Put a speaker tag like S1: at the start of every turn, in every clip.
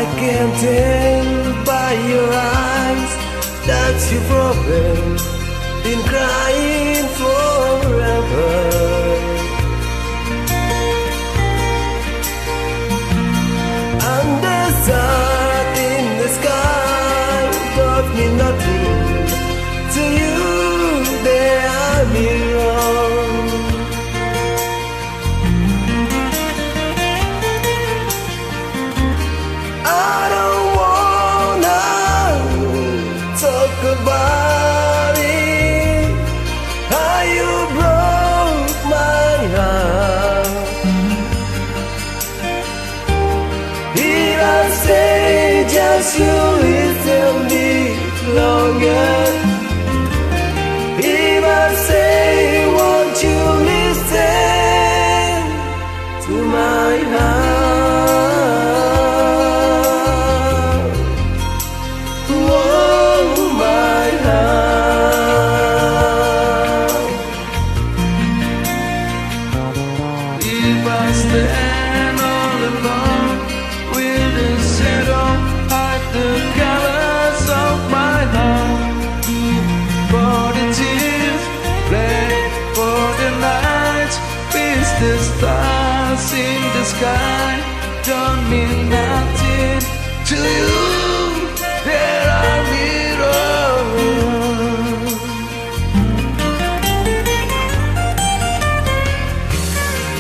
S1: I can tell by your eyes that you've probably been crying forever. And the sun in the sky does mean nothing to you. They are mirrors. I don't wanna talk about it, how you broke my heart. If I say just you listen me longer, if I say won't you listen to my heart.
S2: If I stand all alone with a shadow, hide the colors of my heart. For the tears, play for the night, miss the stars in the sky, don't mean nothing to you. There are mirrors.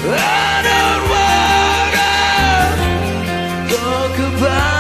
S2: I don't wanna talk about